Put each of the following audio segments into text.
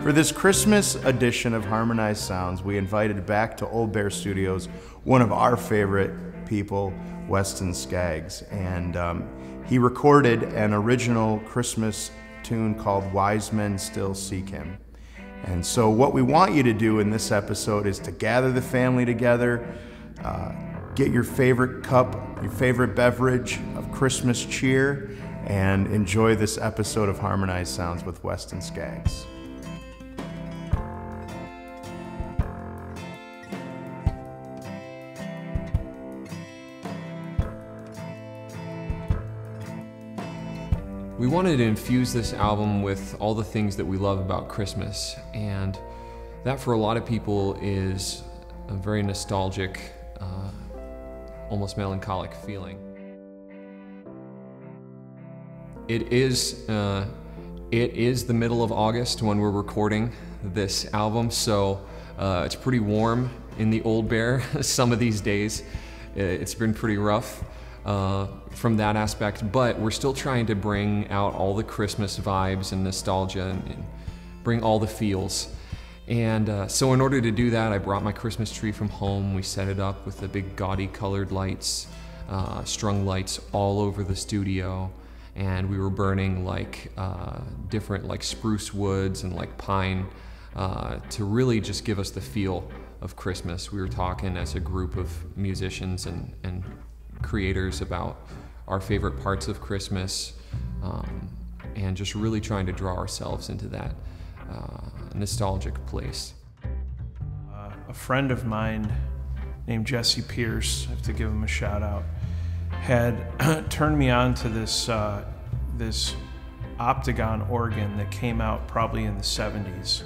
For this Christmas edition of Harmonized Sounds, we invited back to Old Bear Studios one of our favorite people, Weston Skaggs, and he recorded an original Christmas tune called Wise Men Still Seek Him. And so what we want you to do in this episode is to gather the family together, get your favorite cup, your favorite beverage of Christmas cheer, and enjoy this episode of Harmonized Sounds with Weston Skaggs. We wanted to infuse this album with all the things that we love about Christmas, and that for a lot of people is a very nostalgic, almost melancholic feeling. It is the middle of August when we're recording this album, so it's pretty warm in the Old Bear some of these days. It's been pretty rough from that aspect, but we're still trying to bring out all the Christmas vibes and nostalgia and bring all the feels. And so in order to do that, I brought my Christmas tree from home. We set it up with the big gaudy colored lights, strung lights all over the studio. And we were burning like different like spruce woods and like pine to really just give us the feel of Christmas. We were talking as a group of musicians and creators about our favorite parts of Christmas, and just really trying to draw ourselves into that nostalgic place. A friend of mine named Jesse Pierce, I have to give him a shout out, had turned me on to this Optagon organ that came out probably in the 70s.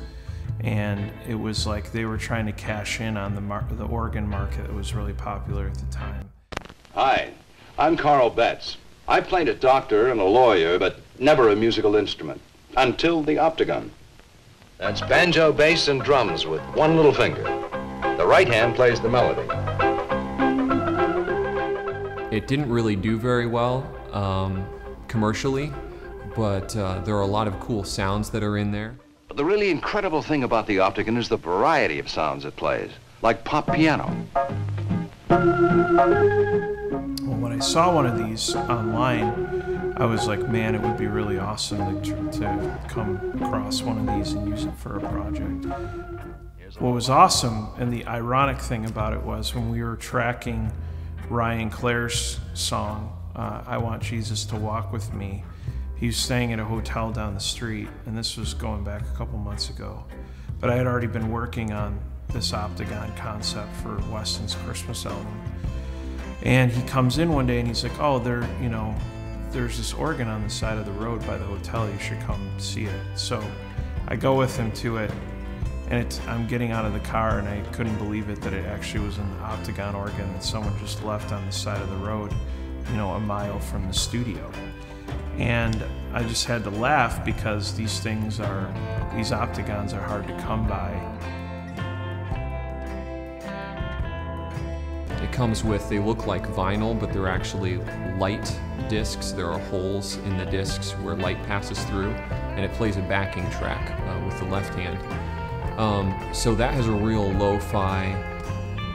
And it was like they were trying to cash in on the organ market that was really popular at the time. Hi, I'm Carl Betts. I played a doctor and a lawyer, but never a musical instrument, until the Optagon. That's banjo, bass, and drums with one little finger. The right hand plays the melody. It didn't really do very well commercially, but there are a lot of cool sounds that are in there. The really incredible thing about the Optagon is the variety of sounds it plays, like pop piano. Well, when I saw one of these online, I was like, man, it would be really awesome to come across one of these and use it for a project. What was awesome, and the ironic thing about it was when we were tracking Ryan Clare's song, I Want Jesus to Walk With Me, he was staying at a hotel down the street, and this was going back a couple months ago. But I had already been working on this Optagon concept for Weston's Christmas album. And he comes in one day and he's like, oh, there's this organ on the side of the road by the hotel, you should come see it. So I go with him to it, and I'm getting out of the car and I couldn't believe it that it actually was an Optagon organ that someone just left on the side of the road, a mile from the studio. And I just had to laugh because these Optagons are hard to come by. It comes with, they look like vinyl, but they're actually light discs. There are holes in the discs where light passes through, and it plays a backing track with the left hand. So that has a real lo-fi,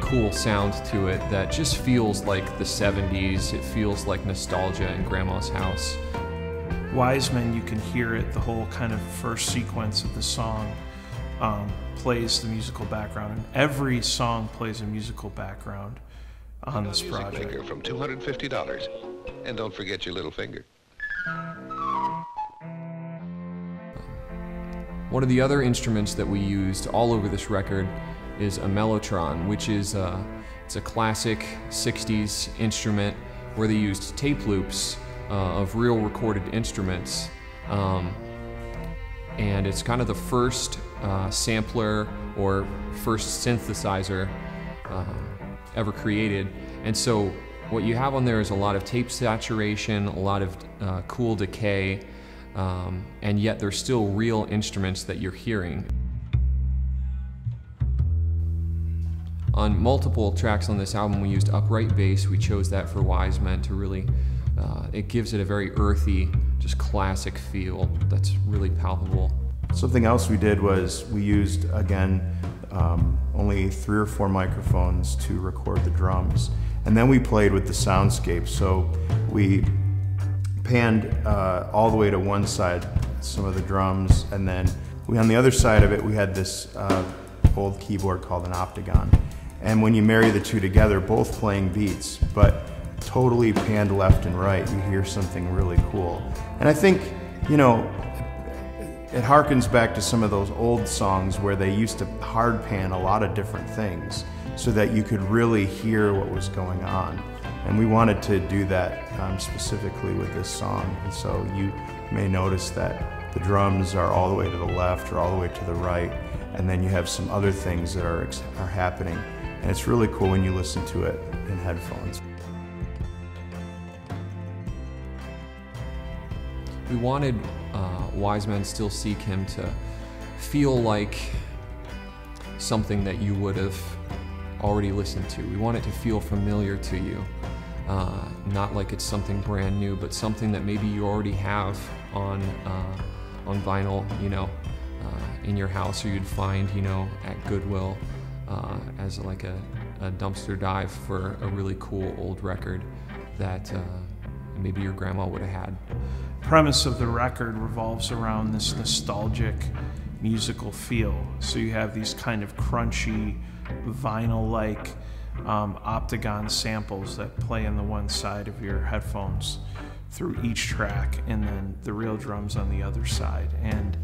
cool sound to it that just feels like the 70s. It feels like nostalgia in Grandma's house. Wise Men, you can hear it, the whole kind of first sequence of the song plays the musical background, and every song plays a musical background on this project. Figure from $250, and don't forget your little finger. One of the other instruments that we used all over this record is a mellotron, which is it's a classic 60s instrument where they used tape loops of real recorded instruments, and it's kind of the first sampler or first synthesizer ever created. And so what you have on there is a lot of tape saturation, a lot of cool decay, and yet they're still real instruments that you're hearing. On multiple tracks on this album we used upright bass. We chose that for Wise Men to really, it gives it a very earthy, just classic feel that's really palpable. Something else we did was we used, again, only 3 or 4 microphones to record the drums. And then we played with the soundscape. So we panned all the way to one side, some of the drums, and then on the other side of it, we had this old keyboard called an Optigon. And when you marry the two together, both playing beats, but totally panned left and right, you hear something really cool. And I think, you know, it harkens back to some of those old songs where they used to hard pan a lot of different things so that you could really hear what was going on. And we wanted to do that specifically with this song. And so you may notice that the drums are all the way to the left or all the way to the right, and then you have some other things that are happening. And it's really cool when you listen to it in headphones. We wanted Wise Men Still Seek Him to feel like something that you would have already listened to. We want it to feel familiar to you, not like it's something brand new, but something that maybe you already have on vinyl, you know, in your house, or you'd find, you know, at Goodwill as like a dumpster dive for a really cool old record that maybe your grandma would have had. Premise of the record revolves around this nostalgic musical feel. So you have these kind of crunchy, vinyl-like Optigon samples that play on the one side of your headphones through each track, and then the real drums on the other side. And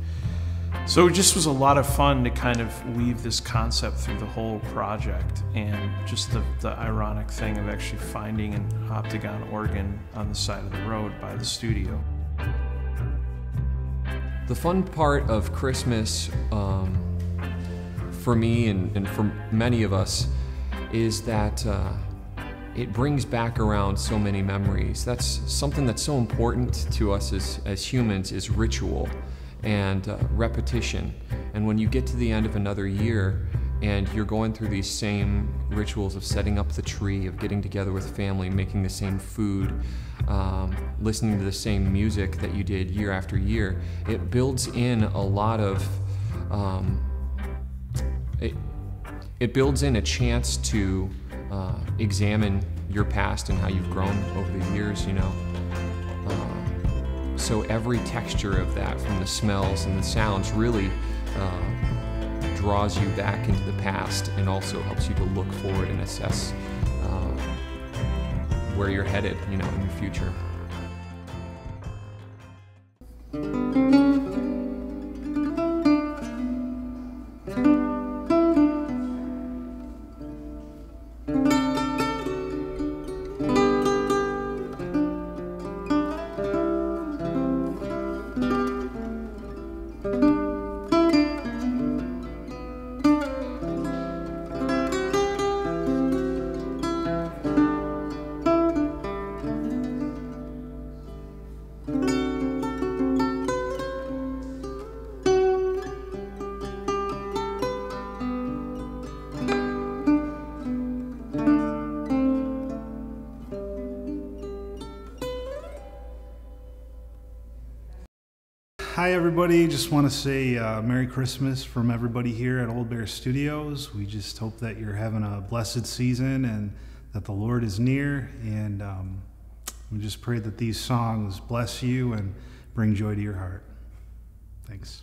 so it just was a lot of fun to kind of weave this concept through the whole project, and just the ironic thing of actually finding an Optigon organ on the side of the road by the studio. The fun part of Christmas for me and for many of us is that it brings back around so many memories. That's something that's so important to us as humans, is ritual and repetition. And when you get to the end of another year and you're going through these same rituals of setting up the tree, of getting together with family, making the same food, listening to the same music that you did year after year, it builds in a lot of, it builds in a chance to examine your past and how you've grown over the years, you know. So every texture of that, from the smells and the sounds, really draws you back into the past, and also helps you to look forward and assess where you're headed, you know, in the future. Hi everybody, just want to say Merry Christmas from everybody here at Old Bear Studios. We just hope that you're having a blessed season and that the Lord is near, and we just pray that these songs bless you and bring joy to your heart. Thanks.